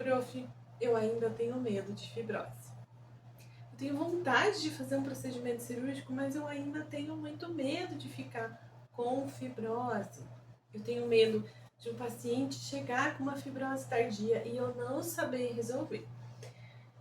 Prof, eu ainda tenho medo de fibrose. Eu tenho vontade de fazer um procedimento cirúrgico, mas eu ainda tenho muito medo de ficar com fibrose. Eu tenho medo de um paciente chegar com uma fibrose tardia e eu não saber resolver.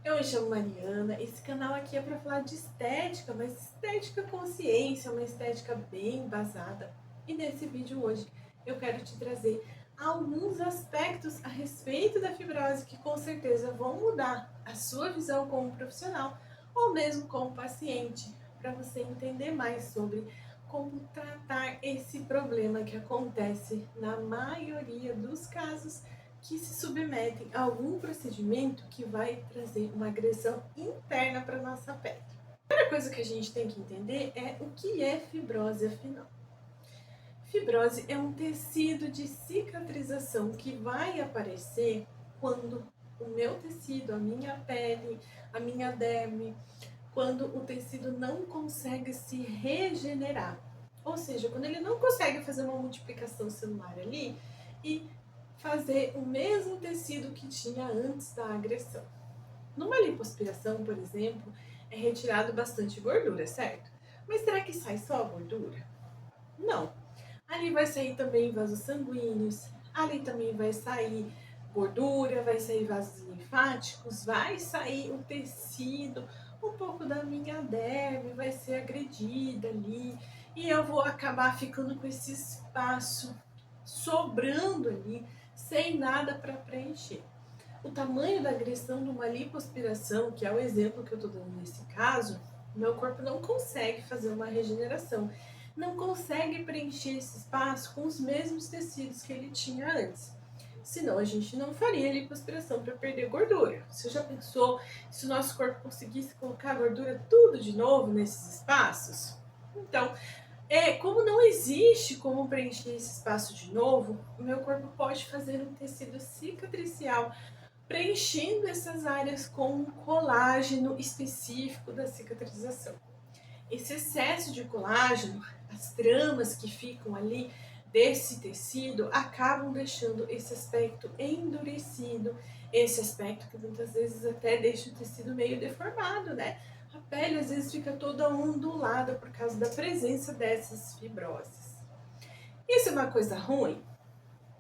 Eu me chamo Mariana, esse canal aqui é para falar de estética, mas estética consciência, uma estética bem embasada. E nesse vídeo hoje eu quero te trazer alguns aspectos a respeito da fibrose que com certeza vão mudar a sua visão como profissional ou mesmo como paciente, para você entender mais sobre como tratar esse problema que acontece na maioria dos casos que se submetem a algum procedimento que vai trazer uma agressão interna para a nossa pele. A primeira coisa que a gente tem que entender é o que é fibrose afinal. Fibrose é um tecido de cicatrização que vai aparecer quando o meu tecido, a minha pele, a minha derme, quando o tecido não consegue se regenerar. Ou seja, quando ele não consegue fazer uma multiplicação celular ali e fazer o mesmo tecido que tinha antes da agressão. Numa lipoaspiração, por exemplo, é retirado bastante gordura, certo? Mas será que sai só a gordura? Não. Ali vai sair também vasos sanguíneos, ali também vai sair gordura, vai sair vasos linfáticos, vai sair o tecido, um pouco da minha derme vai ser agredida ali e eu vou acabar ficando com esse espaço sobrando ali, sem nada para preencher. O tamanho da agressão de uma lipoaspiração, que é o exemplo que eu estou dando nesse caso, meu corpo não consegue fazer uma regeneração, não consegue preencher esse espaço com os mesmos tecidos que ele tinha antes. Senão a gente não faria lipoaspiração para perder gordura. Você já pensou se o nosso corpo conseguisse colocar a gordura tudo de novo nesses espaços? Então, como não existe como preencher esse espaço de novo, o meu corpo pode fazer um tecido cicatricial preenchendo essas áreas com um colágeno específico da cicatrização. Esse excesso de colágeno, as tramas que ficam ali desse tecido, acabam deixando esse aspecto endurecido, esse aspecto que muitas vezes até deixa o tecido meio deformado, né? A pele às vezes fica toda ondulada por causa da presença dessas fibroses. Isso é uma coisa ruim?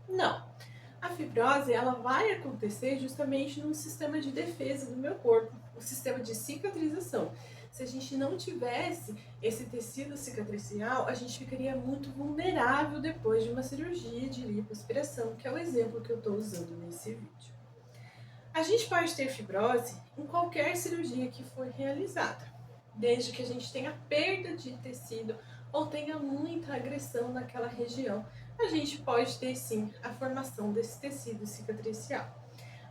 Não. A fibrose ela vai acontecer justamente no sistema de defesa do meu corpo, o sistema de cicatrização. Se a gente não tivesse esse tecido cicatricial, a gente ficaria muito vulnerável depois de uma cirurgia de lipoaspiração, que é o exemplo que eu estou usando nesse vídeo. A gente pode ter fibrose em qualquer cirurgia que for realizada, desde que a gente tenha perda de tecido ou tenha muita agressão naquela região. A gente pode ter sim a formação desse tecido cicatricial.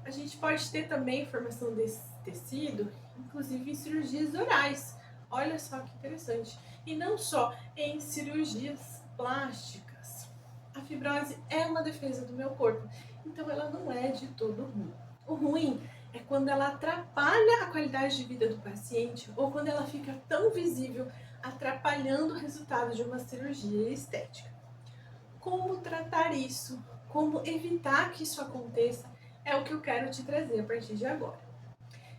A gente pode ter também formação desse tecido, inclusive em cirurgias orais. Olha só que interessante. E não só em cirurgias plásticas. A fibrose é uma defesa do meu corpo, então ela não é de todo ruim. O ruim é quando ela atrapalha a qualidade de vida do paciente ou quando ela fica tão visível, atrapalhando o resultado de uma cirurgia estética. Como tratar isso? Como evitar que isso aconteça? É o que eu quero te trazer a partir de agora.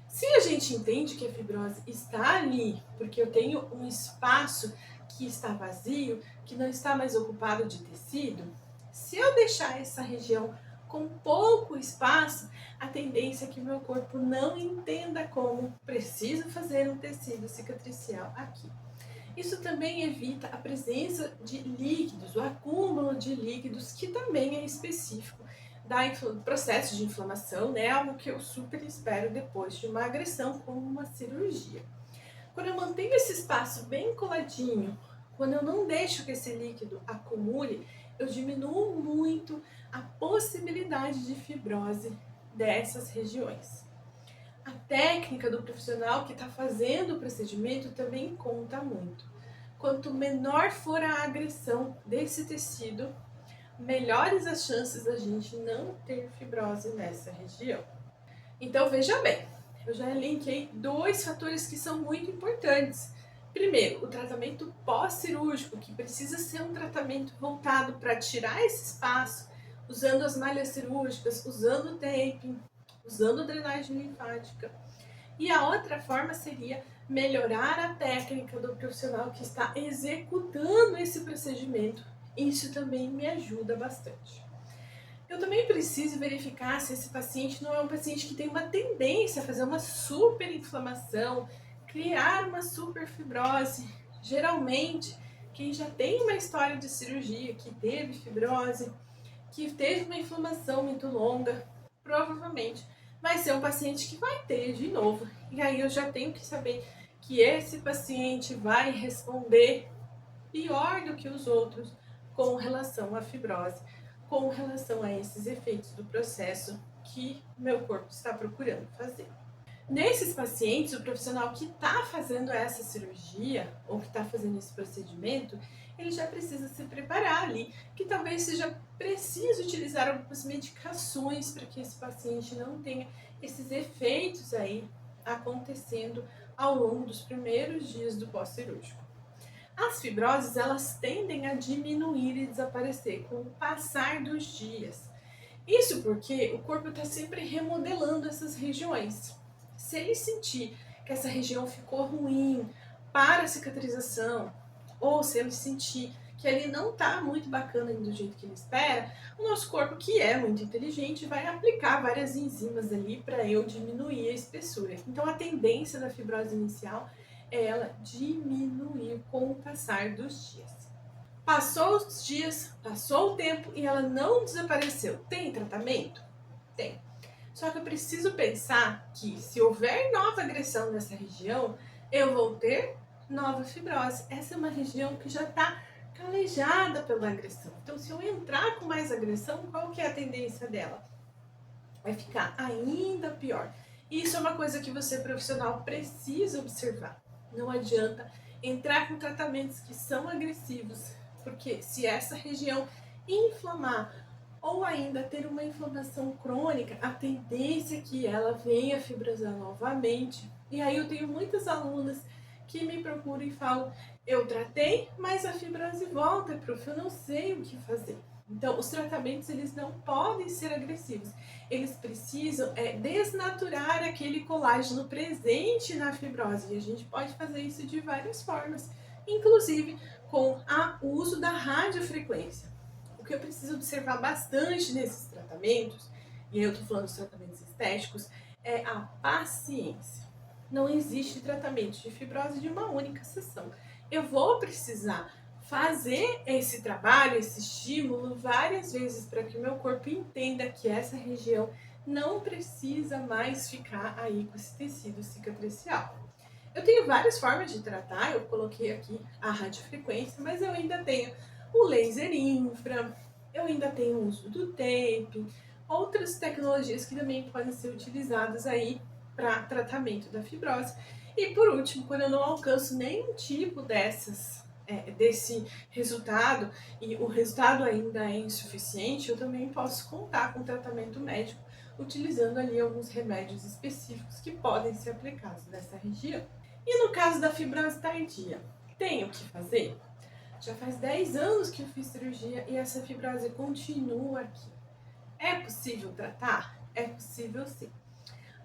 Se a gente entende que a fibrose está ali, porque eu tenho um espaço que está vazio, que não está mais ocupado de tecido, se eu deixar essa região com pouco espaço, a tendência é que meu corpo não entenda como preciso fazer um tecido cicatricial aqui. Isso também evita a presença de líquidos, o acúmulo de líquidos, que também é específico do processo de inflamação, né? Algo que eu super espero depois de uma agressão como uma cirurgia. Quando eu mantenho esse espaço bem coladinho, quando eu não deixo que esse líquido acumule, eu diminuo muito a possibilidade de fibrose dessas regiões. A técnica do profissional que está fazendo o procedimento também conta muito. Quanto menor for a agressão desse tecido, melhores as chances da gente não ter fibrose nessa região. Então veja bem, eu já elenquei dois fatores que são muito importantes. Primeiro, o tratamento pós-cirúrgico, que precisa ser um tratamento voltado para tirar esse espaço, usando as malhas cirúrgicas, usando o taping, usando drenagem linfática. E a outra forma seria melhorar a técnica do profissional que está executando esse procedimento. Isso também me ajuda bastante. Eu também preciso verificar se esse paciente não é um paciente que tem uma tendência a fazer uma superinflamação, criar uma superfibrose. Geralmente, quem já tem uma história de cirurgia, que teve fibrose, que teve uma inflamação muito longa, provavelmente vai ser um paciente que vai ter de novo. E aí eu já tenho que saber que esse paciente vai responder pior do que os outros com relação à fibrose, com relação a esses efeitos do processo que meu corpo está procurando fazer. Nesses pacientes, o profissional que está fazendo essa cirurgia ou que está fazendo esse procedimento, ele já precisa se preparar ali, que talvez seja preciso utilizar algumas medicações para que esse paciente não tenha esses efeitos aí acontecendo ao longo dos primeiros dias do pós-cirúrgico. As fibroses, elas tendem a diminuir e desaparecer com o passar dos dias. Isso porque o corpo está sempre remodelando essas regiões. Se ele sentir que essa região ficou ruim para a cicatrização, ou se ele sentir que ele não está muito bacana do jeito que ele espera, o nosso corpo, que é muito inteligente, vai aplicar várias enzimas ali para eu diminuir a espessura. Então a tendência da fibrose inicial é ela diminuir com o passar dos dias. Passou os dias, passou o tempo e ela não desapareceu. Tem tratamento? Tem. Só que eu preciso pensar que se houver nova agressão nessa região, eu vou ter nova fibrose. Essa é uma região que já está calejada pela agressão. Então, se eu entrar com mais agressão, qual que é a tendência dela? Vai ficar ainda pior. Isso é uma coisa que você, profissional, precisa observar. Não adianta entrar com tratamentos que são agressivos, porque se essa região inflamar ou ainda ter uma inflamação crônica, a tendência é que ela venha fibrosar novamente. E aí eu tenho muitas alunas que me procuram e falam: eu tratei, mas a fibrose volta, prof, eu não sei o que fazer. Então, os tratamentos, eles não podem ser agressivos. Eles precisam desnaturar aquele colágeno presente na fibrose. E a gente pode fazer isso de várias formas, inclusive com o uso da radiofrequência. O que eu preciso observar bastante nesses tratamentos, e eu estou falando dos tratamentos estéticos, é a paciência. Não existe tratamento de fibrose de uma única sessão. Eu vou precisar fazer esse trabalho, esse estímulo várias vezes para que o meu corpo entenda que essa região não precisa mais ficar aí com esse tecido cicatricial. Eu tenho várias formas de tratar, eu coloquei aqui a radiofrequência, mas eu ainda tenho o laser infra, eu ainda tenho o uso do tape, outras tecnologias que também podem ser utilizadas aí para tratamento da fibrose. E por último, quando eu não alcanço nenhum tipo desse resultado e o resultado ainda é insuficiente, eu também posso contar com tratamento médico utilizando ali alguns remédios específicos que podem ser aplicados nessa região. E no caso da fibrose tardia, tem o que fazer? Já faz 10 anos que eu fiz cirurgia e essa fibrose continua aqui. É possível tratar? É possível sim.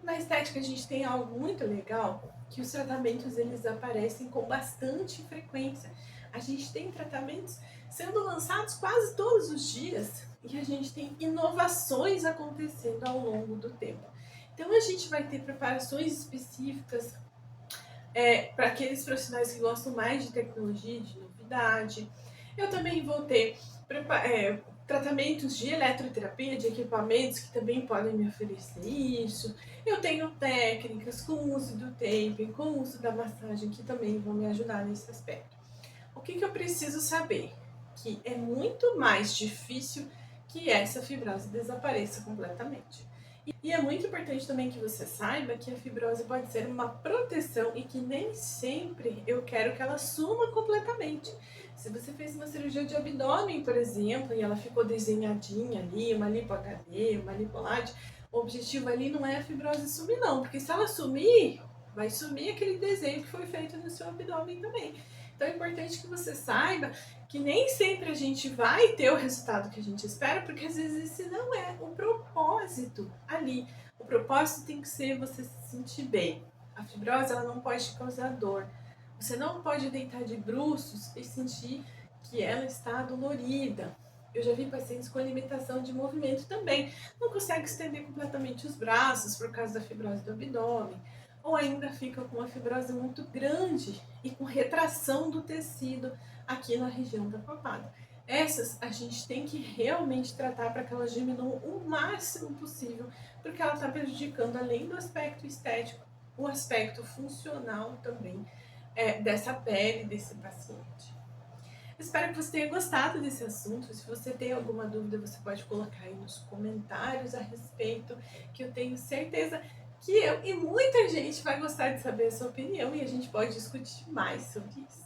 Na estética a gente tem algo muito legal, que os tratamentos eles aparecem com bastante frequência. A gente tem tratamentos sendo lançados quase todos os dias e a gente tem inovações acontecendo ao longo do tempo. Então a gente vai ter preparações específicas para aqueles profissionais que gostam mais de tecnologia, de novidade. Eu também vou ter tratamentos de eletroterapia, de equipamentos que também podem me oferecer isso. Eu tenho técnicas com o uso do tape, com o uso da massagem, que também vão me ajudar nesse aspecto. O que eu preciso saber? Que é muito mais difícil que essa fibrose desapareça completamente. E é muito importante também que você saiba que a fibrose pode ser uma proteção e que nem sempre eu quero que ela suma completamente. Se você fez uma cirurgia de abdômen, por exemplo, e ela ficou desenhadinha ali, uma lipo HD, uma lipolade, o objetivo ali não é a fibrose sumir não, porque se ela sumir, vai sumir aquele desenho que foi feito no seu abdômen também. Então é importante que você saiba que nem sempre a gente vai ter o resultado que a gente espera, porque às vezes esse não é o propósito ali. O O propósito tem que ser você se sentir bem. A fibrose, ela não pode te causar dor. Você não pode deitar de bruços e sentir que ela está dolorida. Eu já vi pacientes com limitação de movimento também. Não consegue estender completamente os braços por causa da fibrose do abdômen. Ou ainda fica com uma fibrose muito grande e com retração do tecido aqui na região da papada. Essas a gente tem que realmente tratar para que elas diminuam o máximo possível, porque ela está prejudicando, além do aspecto estético, o aspecto funcional também dessa pele desse paciente. Espero que você tenha gostado desse assunto. Se você tem alguma dúvida, você pode colocar aí nos comentários a respeito, que eu tenho certeza que eu e muita gente vai gostar de saber a sua opinião e a gente pode discutir mais sobre isso.